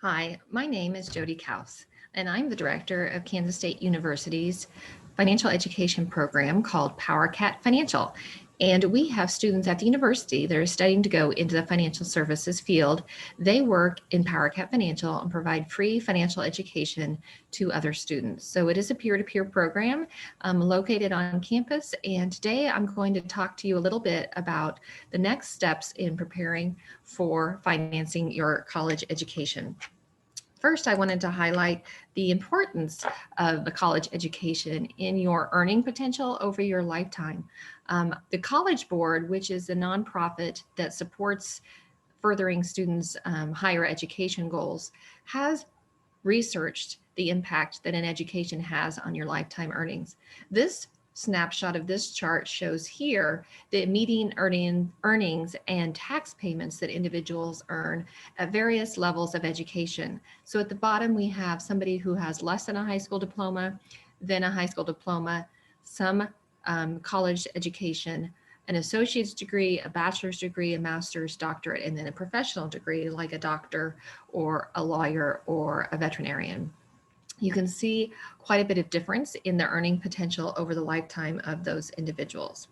Hi, my name is Jody Kaus, and I'm the director of Kansas State University's financial education program called Powercat Financial. And we have students at the university that are studying to go into the financial services field. They work in Powercat Financial and provide free financial education to other students. So it is a peer-to-peer program located on campus. And today I'm going to talk to you a little bit about the next steps in preparing for financing your college education. First, I wanted to highlight the importance of the college education in your earning potential over your lifetime. The College Board, which is a nonprofit that supports furthering students' higher education goals, has researched the impact that an education has on your lifetime earnings. This snapshot of this chart shows here the median earnings and tax payments that individuals earn at various levels of education. So at the bottom, we have somebody who has less than a high school diploma, then a high school diploma, some college education, an associate's degree, a bachelor's degree, a master's, doctorate, and then a professional degree like a doctor or a lawyer or a veterinarian. You can see quite a bit of difference in the earning potential over the lifetime of those individuals.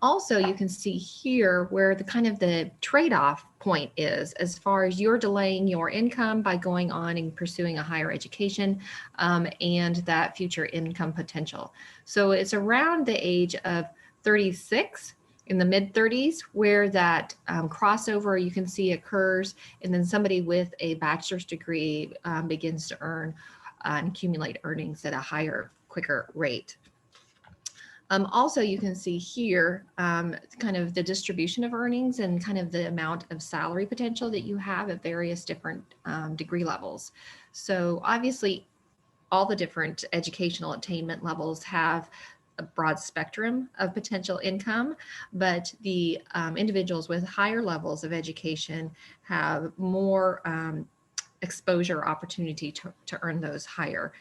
Also, you can see here where the kind of the trade-off point is as far as you're delaying your income by going on and pursuing a higher education and that future income potential. So it's around the age of 36 in the mid 30s where that crossover you can see occurs, and then somebody with a bachelor's degree begins to earn and accumulate earnings at a higher, quicker rate. Also, you can see here kind of the distribution of earnings and kind of the amount of salary potential that you have at various different degree levels. So obviously, all the different educational attainment levels have a broad spectrum of potential income, but the individuals with higher levels of education have more exposure opportunity to earn those higher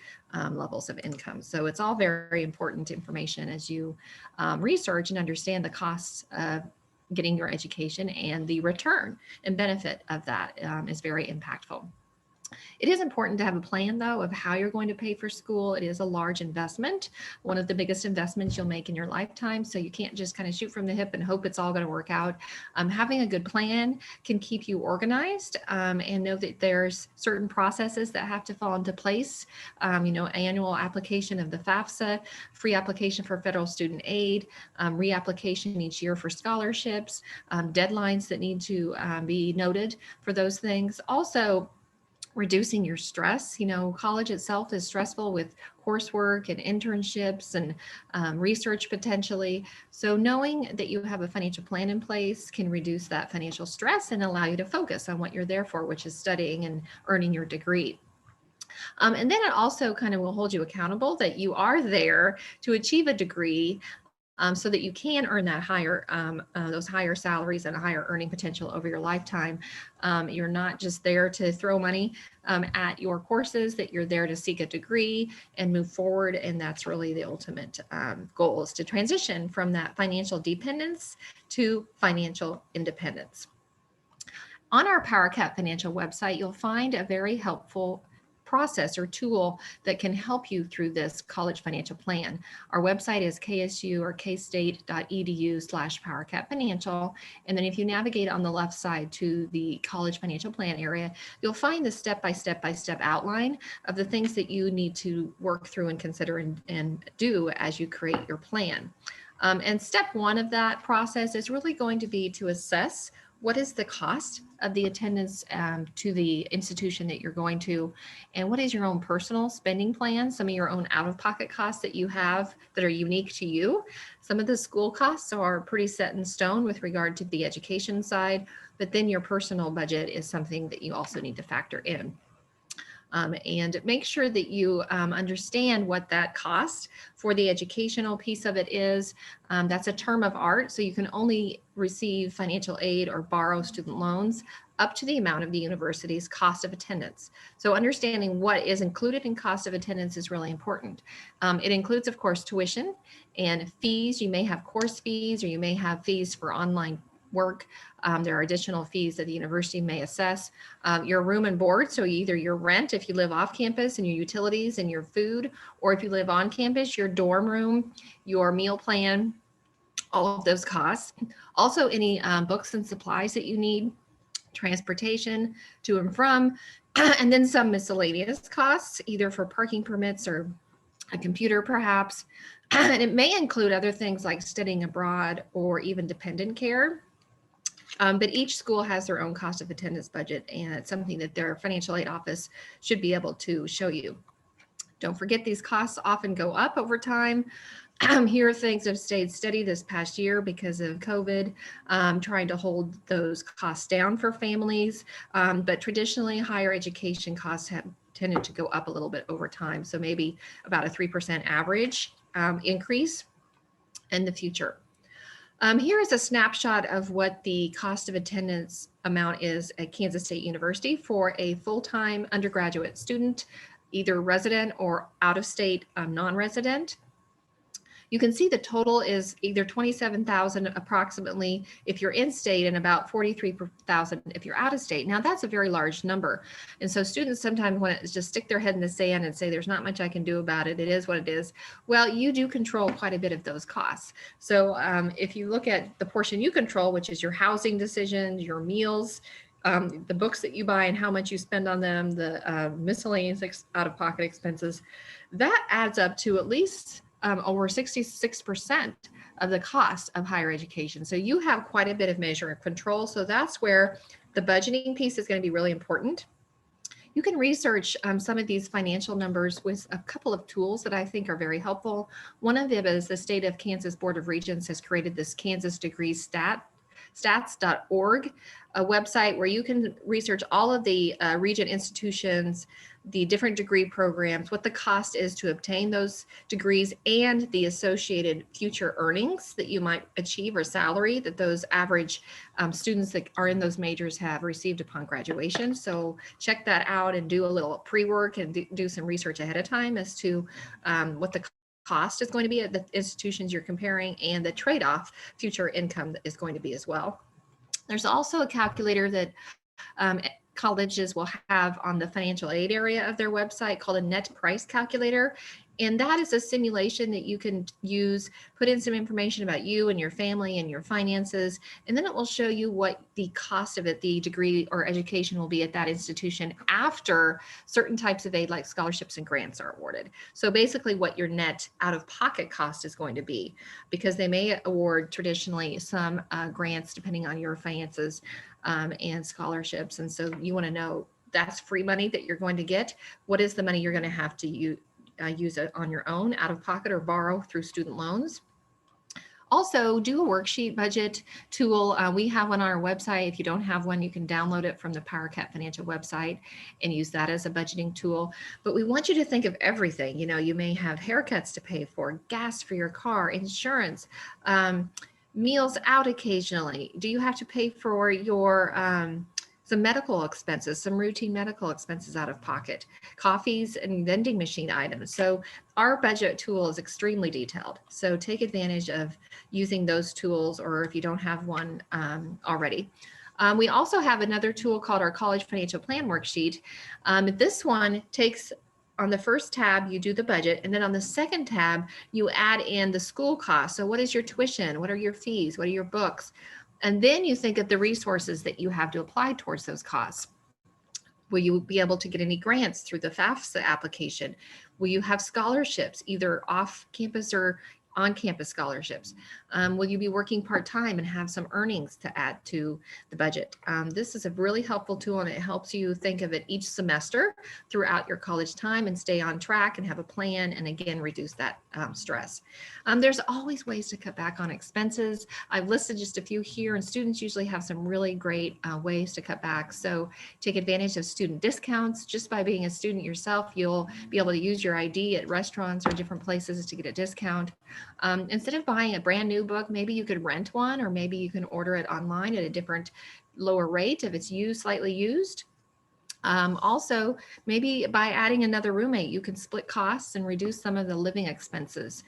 levels of income. So it's all very important information as you research and understand the costs of getting your education, and the return and benefit of that is very impactful. It is important to have a plan, though, of how you're going to pay for school. It is a large investment, one of the biggest investments you'll make in your lifetime. So you can't just kind of shoot from the hip and hope it's all going to work out. Having a good plan can keep you organized and know that there's certain processes that have to fall into place. Annual application of the FAFSA, free application for federal student aid, reapplication each year for scholarships, deadlines that need to be noted for those things. Also, reducing your stress. College itself is stressful with coursework and internships and research potentially. So knowing that you have a financial plan in place can reduce that financial stress and allow you to focus on what you're there for, which is studying and earning your degree. And then it also kind of will hold you accountable that you are there to achieve a degree so that you can earn that higher, those higher salaries and a higher earning potential over your lifetime. You're not just there to throw money at your courses, that you're there to seek a degree and move forward. And that's really the ultimate goal, is to transition from that financial dependence to financial independence. On our PowerCat Financial website, you'll find a very helpful process or tool that can help you through this college financial plan. Our website is ksu or kstate.edu/PowerCat Financial. And then if you navigate on the left side to the college financial plan area, you'll find the step-by-step outline of the things that you need to work through and consider and do as you create your plan. And step one of that process is really going to be to assess what is the cost of the attendance to the institution that you're going to, and what is your own personal spending plan, some of your own out-of-pocket costs that you have that are unique to you. Some of the school costs are pretty set in stone with regard to the education side, but then your personal budget is something that you also need to factor in. And make sure that you understand what that cost for the educational piece of it is. That's a term of art, so you can only receive financial aid or borrow student loans up to the amount of the university's cost of attendance. So understanding what is included in cost of attendance is really important. It includes, of course, tuition and fees. You may have course fees, or you may have fees for online work. There are additional fees that the university may assess. Your room and board, so either your rent if you live off campus and your utilities and your food, or if you live on campus, your dorm room, your meal plan, all of those costs. Also, any books and supplies that you need, transportation to and from, and then some miscellaneous costs, either for parking permits or a computer perhaps. And it may include other things like studying abroad or even dependent care. But each school has their own cost of attendance budget, and it's something that their financial aid office should be able to show you. Don't forget, these costs often go up over time. Here, things have stayed steady this past year because of COVID, trying to hold those costs down for families. But traditionally, higher education costs have tended to go up a little bit over time. So maybe about a 3% average increase in the future. Here is a snapshot of what the cost of attendance amount is at Kansas State University for a full-time undergraduate student, either resident or out-of-state non-resident. You can see the total is either 27,000 approximately if you're in state and about 43,000 if you're out of state. Now that's a very large number. And so students sometimes want to just stick their head in the sand and say, there's not much I can do about it. It is what it is. Well, you do control quite a bit of those costs. So if you look at the portion you control, which is your housing decisions, your meals, the books that you buy and how much you spend on them, the miscellaneous out-of-pocket expenses, that adds up to at least over 66% of the cost of higher education. So you have quite a bit of measure and control. So that's where the budgeting piece is going to be really important. You can research some of these financial numbers with a couple of tools that I think are very helpful. One of them is the State of Kansas Board of Regents has created this Kansas Degree stats.org, a website where you can research all of the Regent institutions, the different degree programs, what the cost is to obtain those degrees, and the associated future earnings that you might achieve or salary that those average students that are in those majors have received upon graduation. So check that out and do a little pre-work and do some research ahead of time as to what the cost is going to be at the institutions you're comparing and the trade-off future income is going to be as well. There's also a calculator that colleges will have on the financial aid area of their website called a net price calculator. And that is a simulation that you can use, put in some information about you and your family and your finances, and then it will show you what the cost of it, the degree or education will be at that institution after certain types of aid like scholarships and grants are awarded. So basically what your net out-of-pocket cost is going to be, because they may award traditionally some grants depending on your finances and scholarships. And so you want to know that's free money that you're going to get. What is the money you're going to have to use it on your own, out of pocket, or borrow through student loans? Also, do a worksheet budget tool. We have one on our website. If you don't have one, you can download it from the Powercat Financial website and use that as a budgeting tool. But we want you to think of everything. You know, you may have haircuts to pay for, gas for your car, insurance, meals out occasionally. Do you have to pay for your some medical expenses, some routine medical expenses out of pocket, coffees and vending machine items? So our budget tool is extremely detailed. So take advantage of using those tools, or if you don't have one already. We also have another tool called our College Financial Plan Worksheet. This one takes, on the first tab, you do the budget, and then on the second tab, you add in the school costs. So what is your tuition? What are your fees? What are your books? And then you think of the resources that you have to apply towards those costs. Will you be able to get any grants through the FAFSA application? Will you have scholarships, either off campus or on-campus scholarships? Will you be working part-time and have some earnings to add to the budget? This is a really helpful tool, and it helps you think of it each semester throughout your college time and stay on track and have a plan, and again, reduce that stress. There's always ways to cut back on expenses. I've listed just a few here, and students usually have some really great ways to cut back. So take advantage of student discounts. Just by being a student yourself, you'll be able to use your ID at restaurants or different places to get a discount. Instead of buying a brand new book, maybe you could rent one, or maybe you can order it online at a different lower rate if it's used, slightly used. Also, maybe by adding another roommate, you can split costs and reduce some of the living expenses,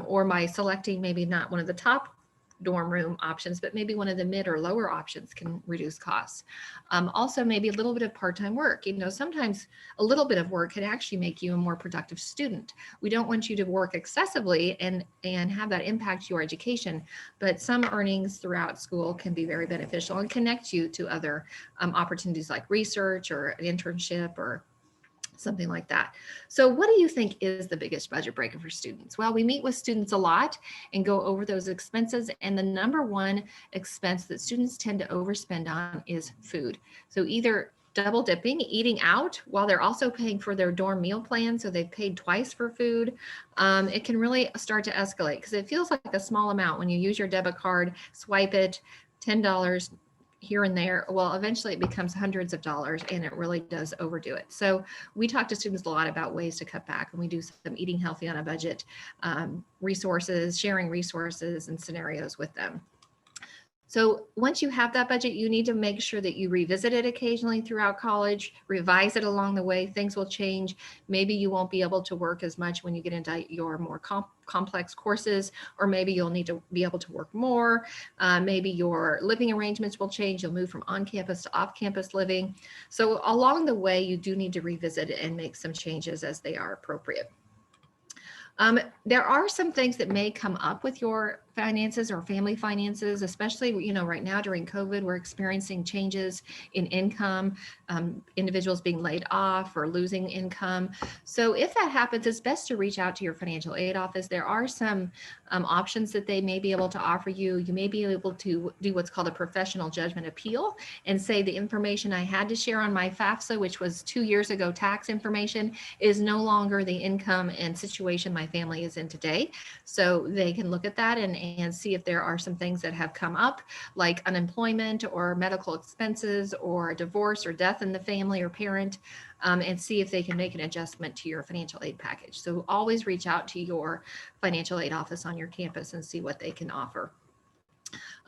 or by selecting maybe not one of the top dorm room options, but maybe one of the mid or lower options can reduce costs. Also, maybe a little bit of part-time work. Sometimes a little bit of work can actually make you a more productive student. We don't want you to work excessively and have that impact your education, but some earnings throughout school can be very beneficial and connect you to other opportunities like research or an internship or something like that. So what do you think is the biggest budget breaker for students? Well, we meet with students a lot and go over those expenses. And the number one expense that students tend to overspend on is food. So either double dipping, eating out while they're also paying for their dorm meal plan. So they've paid twice for food. It can really start to escalate because it feels like a small amount when you use your debit card, swipe it, $10 here and there. Well, eventually it becomes hundreds of dollars and it really does overdo it. So we talk to students a lot about ways to cut back, and we do some eating healthy on a budget resources, sharing resources and scenarios with them. So once you have that budget, you need to make sure that you revisit it occasionally throughout college, revise it along the way. Things will change. Maybe you won't be able to work as much when you get into your more complex courses, or maybe you'll need to be able to work more. Maybe your living arrangements will change. You'll move from on-campus to off-campus living. So along the way, you do need to revisit it and make some changes as they are appropriate. There are some things that may come up with your finances or family finances, especially, right now during COVID, we're experiencing changes in income, individuals being laid off or losing income. So if that happens, it's best to reach out to your financial aid office. There are some options that they may be able to offer you. You may be able to do what's called a professional judgment appeal and say the information I had to share on my FAFSA, which was 2 years ago tax information, is no longer the income and situation my family is in today. So they can look at that and see if there are some things that have come up, like unemployment or medical expenses or divorce or death in the family or parent, and see if they can make an adjustment to your financial aid package. So always reach out to your financial aid office on your campus and see what they can offer.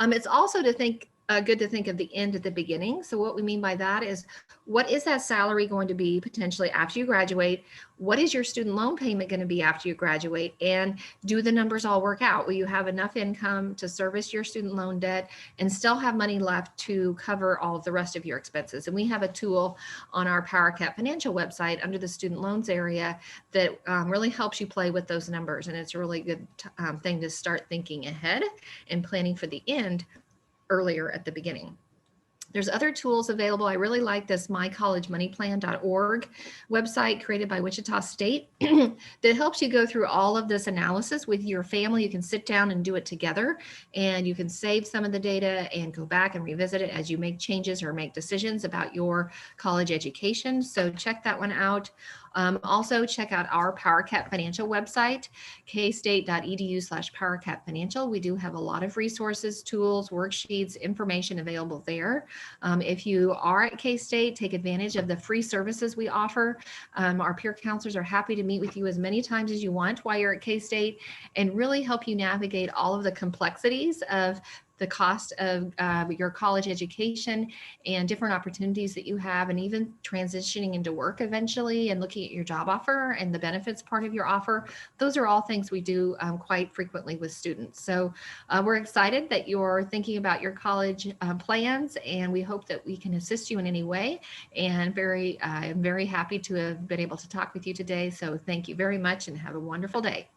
It's also good to think of the end at the beginning. So what we mean by that is, what is that salary going to be potentially after you graduate? What is your student loan payment going to be after you graduate? And do the numbers all work out? Will you have enough income to service your student loan debt and still have money left to cover all of the rest of your expenses? And we have a tool on our Powercat Financial website under the student loans area that really helps you play with those numbers. And it's a really good thing to start thinking ahead and planning for the end earlier at the beginning. There's other tools available. I really like this mycollegemoneyplan.org website created by Wichita State that helps you go through all of this analysis with your family. You can sit down and do it together, and you can save some of the data and go back and revisit it as you make changes or make decisions about your college education. So check that one out. Also check out our Powercat Financial website, kstate.edu/powercatfinancial. We do have a lot of resources, tools, worksheets, information available there. If you are at K-State, take advantage of the free services we offer. Our peer counselors are happy to meet with you as many times as you want while you're at K-State and really help you navigate all of the complexities of the cost of your college education and different opportunities that you have, and even transitioning into work eventually and looking at your job offer and the benefits part of your offer. Those are all things we do quite frequently with students. So we're excited that you're thinking about your college plans, and we hope that we can assist you in any way. And I'm very happy to have been able to talk with you today. So thank you very much and have a wonderful day.